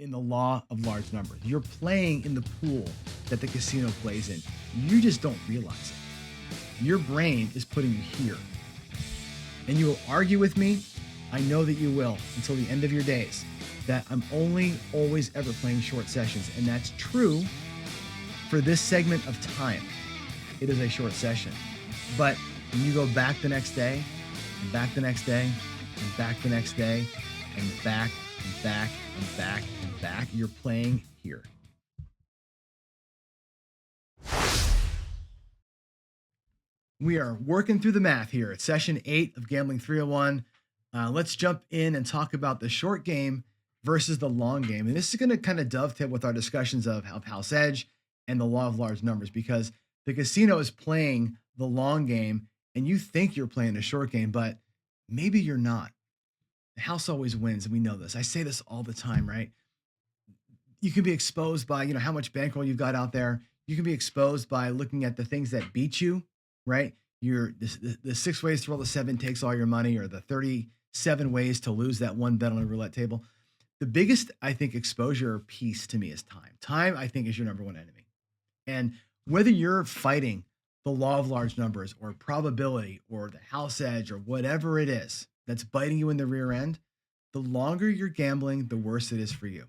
in the law of large numbers. You're playing in the pool that the casino plays in. You just don't realize it. Your brain is putting you here. And you will argue with me, I know that you will, until the end of your days, that I'm only always ever playing short sessions. And that's true for this segment of time. It is a short session. But when you go back the next day, and back the next day, and back the next day, and back, and back, and back, and back, you're playing here. We are working through the math here at session 8 of Gambling 301. Let's jump in and talk about the short game versus the long game. And this is going to kind of dovetail with our discussions of house edge and the law of large numbers, because the casino is playing the long game and you think you're playing a short game, but maybe you're not. The house always wins, and we know this. I say this all the time, right? You can be exposed by, how much bankroll you've got out there. You can be exposed by looking at the things that beat you, right? The 6 ways to roll the 7 takes all your money, or the 37 ways to lose that one bet on a roulette table. The biggest, I think, exposure piece to me is time. Time, I think, is your number one enemy. And whether you're fighting the law of large numbers or probability or the house edge or whatever it is that's biting you in the rear end, the longer you're gambling, the worse it is for you.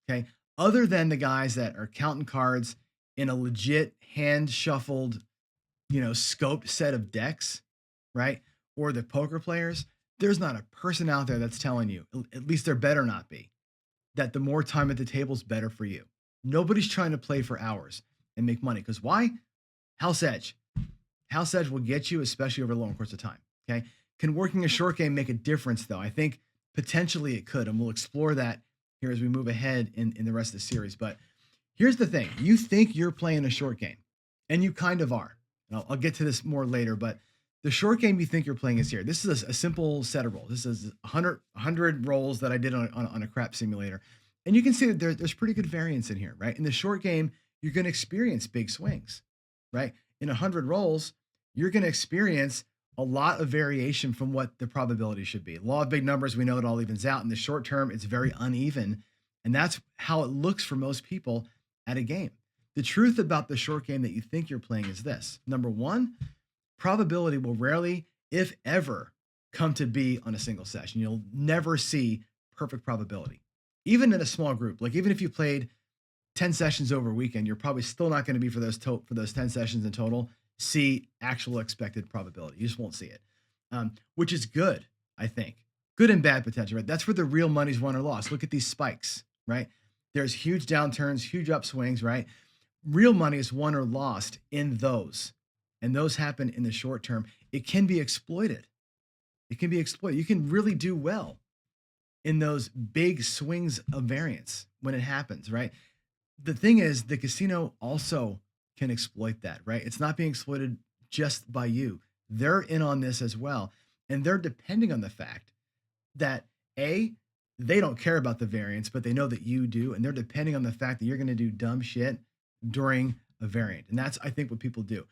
Okay. Other than the guys that are counting cards in a legit hand shuffled, scoped set of decks, right? Or the poker players, there's not a person out there that's telling you, at least there better not be, that the more time at the table is better for you. Nobody's trying to play for hours and make money. Because why? House edge. House edge will get you, especially over a long course of time. Okay. Can working a short game make a difference, though? I think potentially it could. And we'll explore that here as we move ahead in the rest of the series. But here's the thing. You think you're playing a short game, and you kind of are. And I'll get to this more later, but the short game you think you're playing is here. This is a simple set of rolls. This is 100 rolls that I did on a crap simulator. And you can see that there's pretty good variance in here, right? In the short game, you're going to experience big swings, right? In 100 rolls, you're going to experience a lot of variation from what the probability should be. Law of big numbers, we know it all evens out. In the short term, it's very uneven. And that's how it looks for most people at a game. The truth about the short game that you think you're playing is this. Number one, probability will rarely, if ever, come to be on a single session. You'll never see perfect probability. Even in a small group, like even if you played 10 sessions over a weekend, you're probably still not going to be for those 10 sessions in total, see actual expected probability. You just won't see it, which is good, I think. Good and bad potential, right? That's where the real money's won or lost. Look at these spikes, right? There's huge downturns, huge upswings, right? Real money is won or lost in those. And those happen in the short term. It can be exploited. It can be exploited. You can really do well in those big swings of variance when it happens, right? The thing is, the casino also can exploit that, right? It's not being exploited just by you. They're in on this as well. And they're depending on the fact that they don't care about the variance, but they know that you do. And they're depending on the fact that you're going to do dumb shit during a variant. And that's, I think, what people do.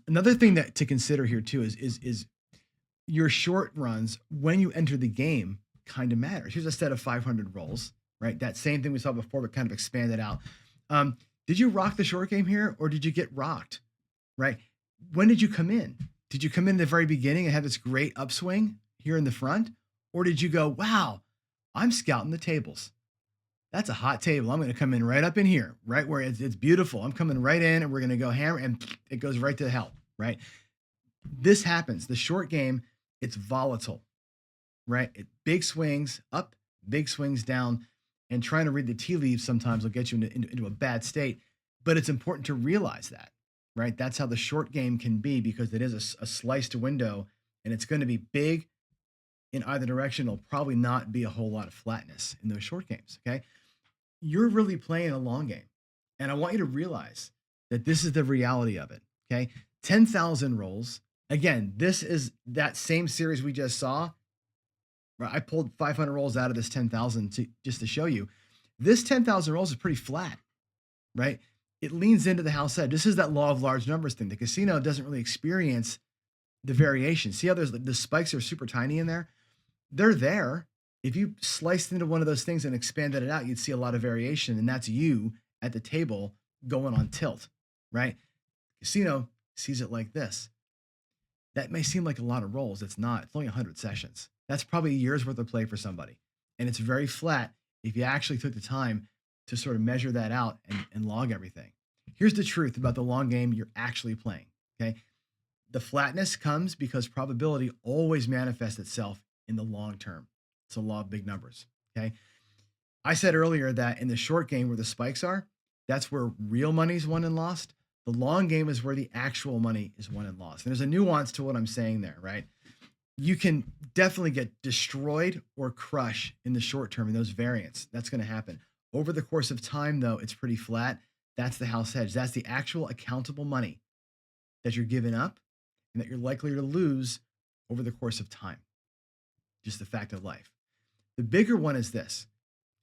Another thing that to consider here too is your short runs when you enter the game kind of matters. Here's a set of 500 rolls, right? That same thing we saw before, but kind of expanded out. Did you rock the short game here, or did you get rocked, right? When did you come in? Did you come in the very beginning and have this great upswing here in the front? Or did you go, wow, I'm scouting the tables. That's a hot table. I'm going to come in right up in here, right where it's beautiful. I'm coming right in and we're going to go hammer, and it goes right to hell, right? This happens. The short game, it's volatile, right? Big swings up, big swings down, and trying to read the tea leaves sometimes will get you into a bad state. But it's important to realize that, right? That's how the short game can be, because it is a sliced window, and it's going to be big in either direction. There'll probably not be a whole lot of flatness in those short games, okay? You're really playing a long game. And I want you to realize that this is the reality of it, okay? 10,000 rolls. Again, this is that same series we just saw. I pulled 500 rolls out of this 10,000 just to show you. This 10,000 rolls is pretty flat, right? It leans into the house edge. This is that law of large numbers thing. The casino doesn't really experience the variation. See how the spikes are super tiny in there? They're there, If you sliced into one of those things and expanded it out, you'd see a lot of variation. And that's you at the table going on tilt, right? Casino sees it like this. That may seem like a lot of rolls. It's not. It's only 100 sessions. That's probably a year's worth of play for somebody. And it's very flat if you actually took the time to sort of measure that out and log everything. Here's the truth about the long game you're actually playing. Okay. The flatness comes because probability always manifests itself in the long term. It's a law of big numbers. Okay. I said earlier that in the short game where the spikes are, that's where real money's won and lost. The long game is where the actual money is won and lost. And there's a nuance to what I'm saying there, right? You can definitely get destroyed or crush in the short term in those variants. That's going to happen. Over the course of time, though, it's pretty flat. That's the house hedge. That's the actual accountable money that you're giving up and that you're likely to lose over the course of time. Just the fact of life. The bigger one is this,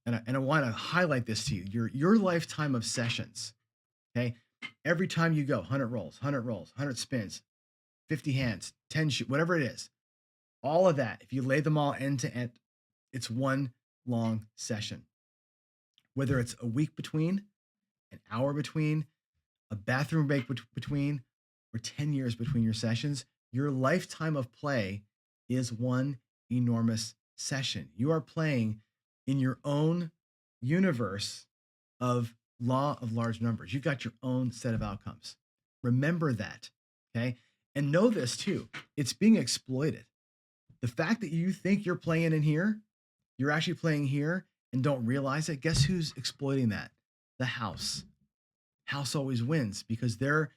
and I want to highlight this to you. Your lifetime of sessions, okay? Every time you go, 100 rolls, 100 spins, 50 hands, 10 shoot, whatever it is, all of that, if you lay them all end to end, it's one long session. Whether it's a week between, an hour between, a bathroom break between, or 10 years between your sessions, your lifetime of play is one enormous session. You are playing in your own universe of law of large numbers. You've got your own set of outcomes. Remember that, okay? And know this too, it's being exploited. The fact that you think you're playing in here, you're actually playing here and don't realize it, guess who's exploiting that? The house. House always wins because they're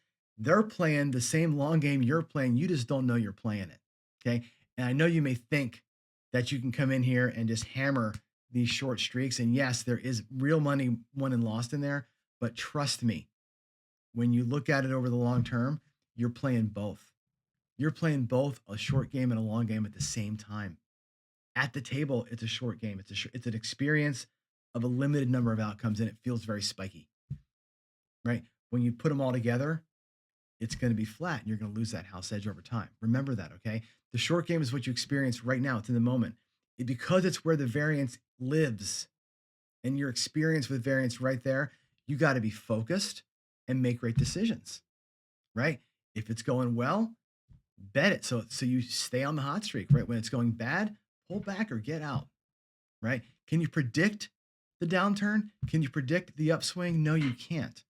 playing the same long game you're playing. You just don't know you're playing it, okay? And I know you may think that you can come in here and just hammer these short streaks. And yes, there is real money won and lost in there. But trust me, when you look at it over the long term, you're playing both. You're playing both a short game and a long game at the same time. At the table, it's a short game. It's an experience of a limited number of outcomes, and it feels very spiky, right? When you put them all together, it's going to be flat, and you're going to lose that house edge over time. Remember that, okay? The short game is what you experience right now. It's in the moment. Because it's where the variance lives and your experience with variance right there, you got to be focused and make great decisions, right? If it's going well, bet it. So you stay on the hot streak, right? When it's going bad, pull back or get out, right? Can you predict the downturn? Can you predict the upswing? No, you can't.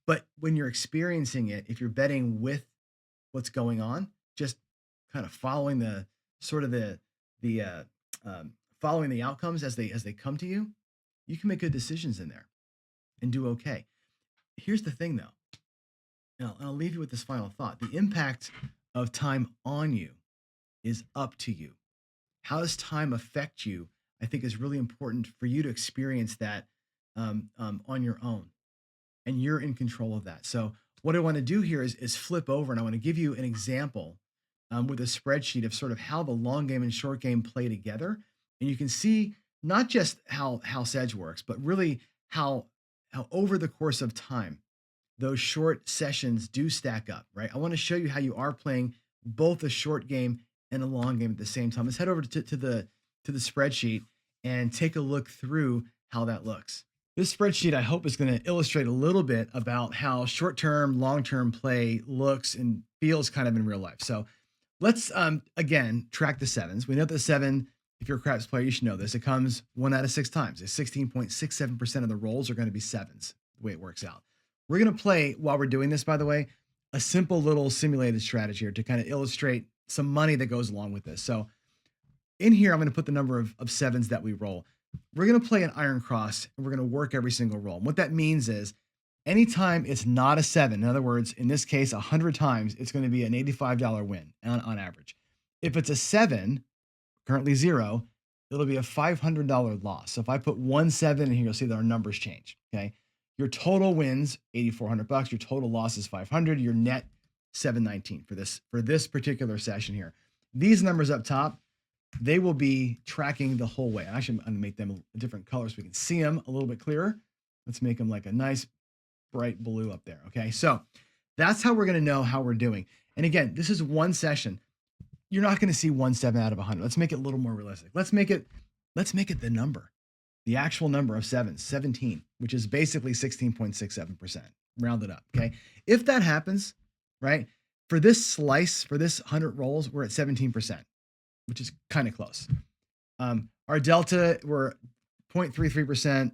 But when you're experiencing it, if you're betting with what's going on, just kind of following the sort of the following the outcomes as they come to you, you can make good decisions in there and do okay. Here's the thing, though. Now, I'll leave you with this final thought. The impact of time on you is up to you. How does time affect you? I think is really important for you to experience that on your own, and you're in control of that. So what I want to do here is flip over, and I want to give you an example with a spreadsheet of sort of how the long game and short game play together, and you can see not just how house edge works, but really how over the course of time those short sessions do stack up, right? I want to show you how you are playing both a short game and a long game at the same time. Let's head over to the spreadsheet and take a look through how that looks. This spreadsheet, I hope, is going to illustrate a little bit about how short-term, long-term play looks and feels kind of in real life. So let's, again, track the sevens. We know that the seven, if you're a craps player, you should know this. It comes 1 out of 6 times. 16.67% of the rolls are going to be sevens, the way it works out. We're going to play, while we're doing this, by the way, a simple little simulated strategy here to kind of illustrate some money that goes along with this. So in here, I'm going to put the number of sevens that we roll. We're going to play an iron cross, and we're going to work every single roll. And what that means is anytime it's not a 7, in other words, in this case, 100 times, it's going to be an $85 win on average. If it's a 7, currently 0, it'll be a $500 loss. So if I put 1 7 in here, you'll see that our numbers change, okay? Your total wins $8,400. Your total loss is $500. Your net $719 for this particular session here. These numbers up top, they will be tracking the whole way. Actually, I'm going to make them a different color so we can see them a little bit clearer. Let's make them like a nice bright blue up there. Okay, so that's how we're going to know how we're doing. And again, this is one session. You're not going to see 1 7 out of 100. Let's make it a little more realistic. Let's make it Let's make it the number, the actual number of sevens, 17, which is basically 16.67%, rounded up. Okay. If that happens, right, for this slice, for this 100 rolls, we're at 17%, which is kind of close. Our delta, we're 0.33%,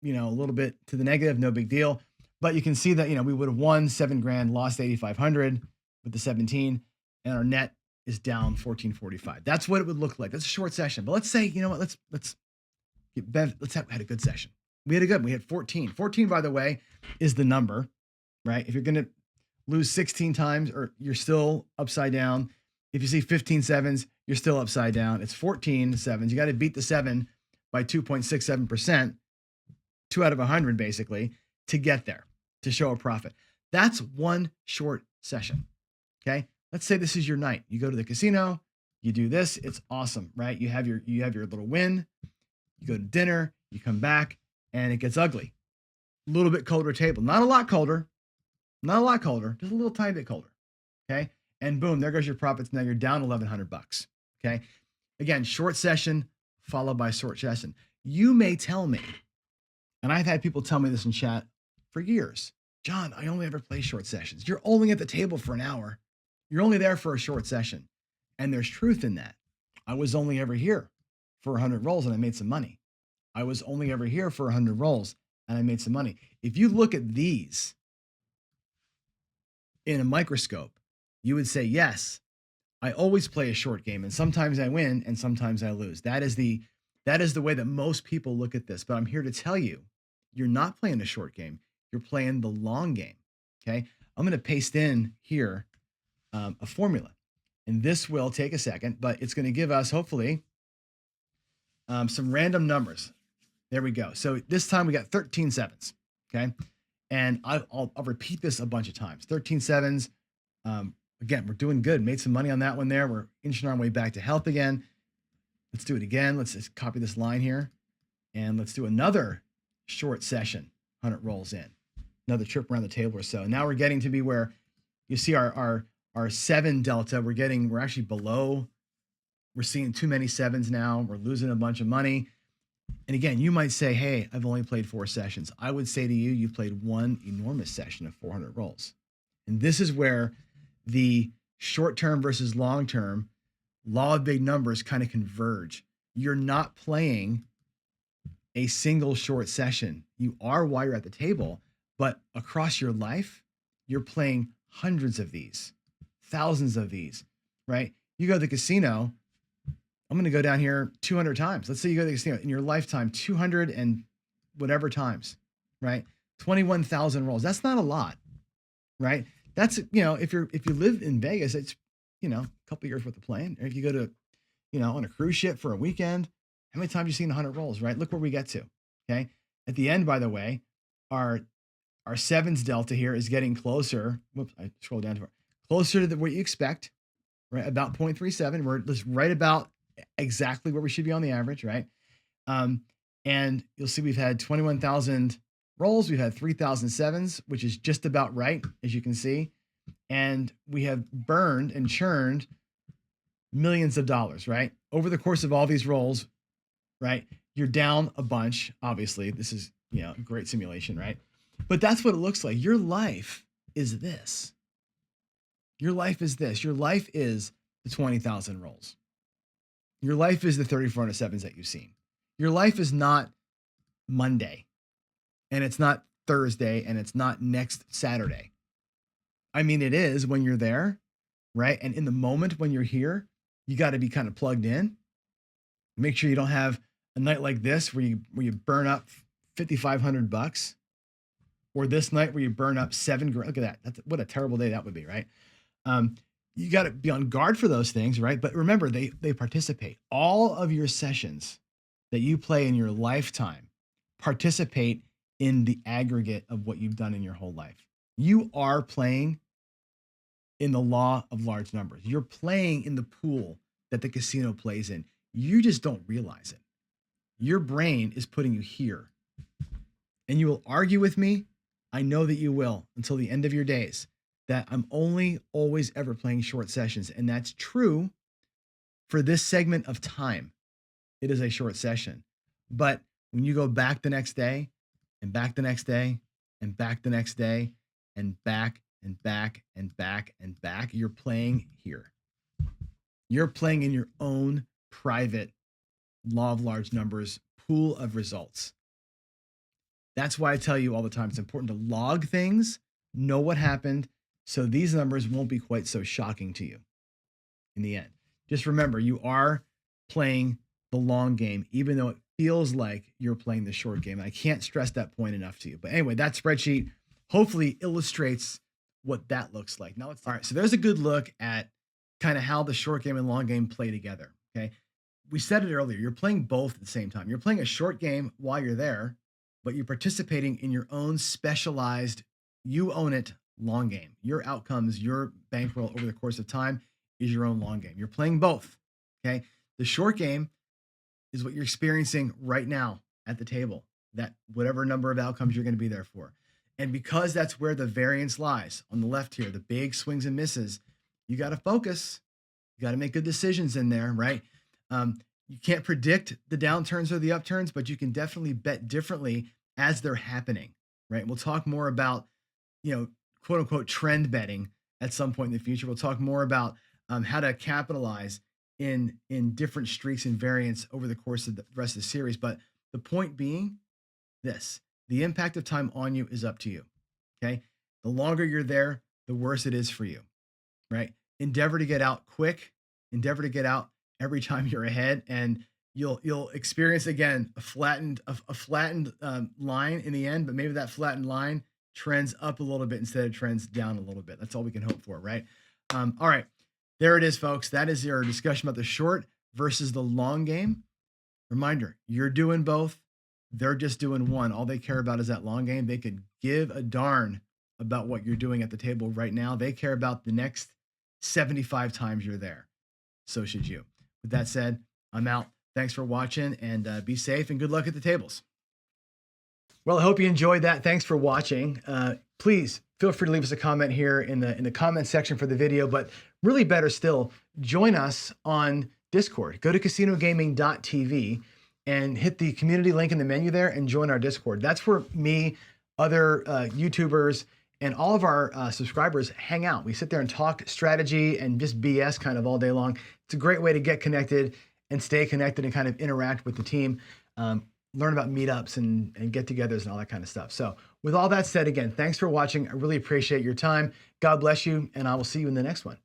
a little bit to the negative, no big deal. But you can see that, we would have won 7 grand, lost 8,500 with the 17, and our net is down 1445. That's what it would look like. That's a short session. But let's say, let's had a good session. We had 14. 14, by the way, is the number, right? If you're going to lose 16 times, or you're still upside down. If you see 15 sevens, you're still upside down. It's 14 sevens. You got to beat the 7 by 2.67%, 2 out of 100, basically, to get there, to show a profit. That's one short session. Okay. Let's say this is your night. You go to the casino, you do this. It's awesome, right? You have your little win. You go to dinner, you come back, and it gets ugly. A little bit colder table. Not a lot colder. Just a little tiny bit colder. Okay. And boom, there goes your profits. Now you're down $1,100. Okay. Again, short session followed by short session. You may tell me, and I've had people tell me this in chat for years, John, I only ever play short sessions. You're only at the table for an hour. You're only there for a short session. And there's truth in that. I was only ever here for 100 rolls and I made some money. I was only ever here for 100 rolls and I made some money. If you look at these in a microscope, you would say, yes, I always play a short game, and sometimes I win and sometimes I lose. That is the way that most people look at this. But I'm here to tell you, you're not playing a short game. You're playing the long game. Okay. I'm going to paste in here a formula, and this will take a second, but it's going to give us hopefully some random numbers. There we go. So this time we got 13 sevens. Okay. And I'll repeat this a bunch of times. 13 sevens. Again, we're doing good. Made some money on that one there. We're inching our way back to health again. Let's do it again. Let's just copy this line here. And let's do another short session, 100 rolls in. Another trip around the table or so. Now we're getting to be where you see our 7 delta. We're actually below. We're seeing too many sevens now. We're losing a bunch of money. And again, you might say, hey, I've only played 4 sessions. I would say to you, you've played one enormous session of 400 rolls. And this is where the short-term versus long-term law of big numbers kind of converge. You're not playing a single short session. You are while you're at the table, but across your life, you're playing hundreds of these, thousands of these, right? You go to the casino, I'm going to go down here 200 times. Let's say you go to the casino in your lifetime, 200 and whatever times, right? 21,000 rolls. That's not a lot, right? That's, if you live in Vegas, it's, a couple of years worth of playing. Or if you go to, on a cruise ship for a weekend, how many times you seen 100 rolls, right? Look where we get to. Okay. At the end, by the way, our sevens delta here is getting closer. Whoops, I scrolled down to closer to what you expect, right? About 0.37. We're just right about exactly where we should be on the average, right? And you'll see we've had 21,000 rolls. We've had 3,000 sevens, which is just about right, as you can see. And we have burned and churned millions of dollars, right? Over the course of all these rolls, right? You're down a bunch. Obviously, this is, a great simulation, right? But that's what it looks like. Your life is this. Your life is this. Your life is the 20,000 rolls. Your life is the 3,400 sevens that you've seen. Your life is not Monday, and it's not Thursday, and it's not next Saturday. I mean, it is when you're there, right? And in the moment when you're here, you got to be kind of plugged in. Make sure you don't have a night like this where you burn up $5,500, or this night where you burn up $7 grand. Look at that. What a terrible day that would be, right? You got to be on guard for those things, right? But remember, they participate. All of your sessions that you play in your lifetime participate in the aggregate of what you've done in your whole life. You are playing in the law of large numbers. You're playing in the pool that the casino plays in. You just don't realize it. Your brain is putting you here. And you will argue with me. I know that you will until the end of your days, that I'm only always ever playing short sessions. And that's true for this segment of time. it is a short session. But when you go back the next day and back the next day and back the next day and back and back and back and back, you're playing here. You're playing in your own private law of large numbers pool of results. That's why I tell you all the time, it's important to log things, know what happened, so these numbers won't be quite so shocking to you in the end. Just remember, you are playing the long game, even though it feels like you're playing the short game. I can't stress that point enough to you. But anyway, that spreadsheet hopefully illustrates what that looks like. Now, all right, so there's a good look at kind of how the short game and long game play together, okay? We said it earlier, you're playing both at the same time. You're playing a short game while you're there, but you're participating in your own specialized, you own it long game. Your outcomes, your bankroll over the course of time is your own long game. You're playing both, okay? The short game is what you're experiencing right now at the table, that whatever number of outcomes you're going to be there for. And because that's where the variance lies on the left here, the big swings and misses, you got to focus. You got to make good decisions in there, right? You can't predict the downturns or the upturns, but you can definitely bet differently as they're happening, right? We'll talk more about, quote unquote, trend betting at some point in the future. We'll talk more about how to capitalize in different streaks and variants over the course of the rest of the series. But the point being this, the impact of time on you is up to you, okay? The longer you're there, the worse it is for you, right? Endeavor to get out quick, endeavor to get out every time you're ahead, and you'll experience again a flattened line in the end, but maybe that flattened line trends up a little bit instead of trends down a little bit. That's all we can hope for, right? All right, there it is, folks. That is your discussion about the short versus the long game. Reminder, you're doing both. They're just doing one. All they care about is that long game. They could give a darn about what you're doing at the table right now. They care about the next 75 times you're there. So should you. With that said, I'm out. Thanks for watching, and be safe and good luck at the tables. Well, I hope you enjoyed that. Thanks for watching. Please feel free to leave us a comment here in the comment section for the video, but really better still, join us on Discord. Go to casinogaming.tv and hit the community link in the menu there and join our Discord. That's where me, other YouTubers, and all of our subscribers hang out. We sit there and talk strategy and just BS kind of all day long. It's a great way to get connected and stay connected and kind of interact with the team, learn about meetups and get-togethers and all that kind of stuff. So with all that said, again, thanks for watching. I really appreciate your time. God bless you, and I will see you in the next one.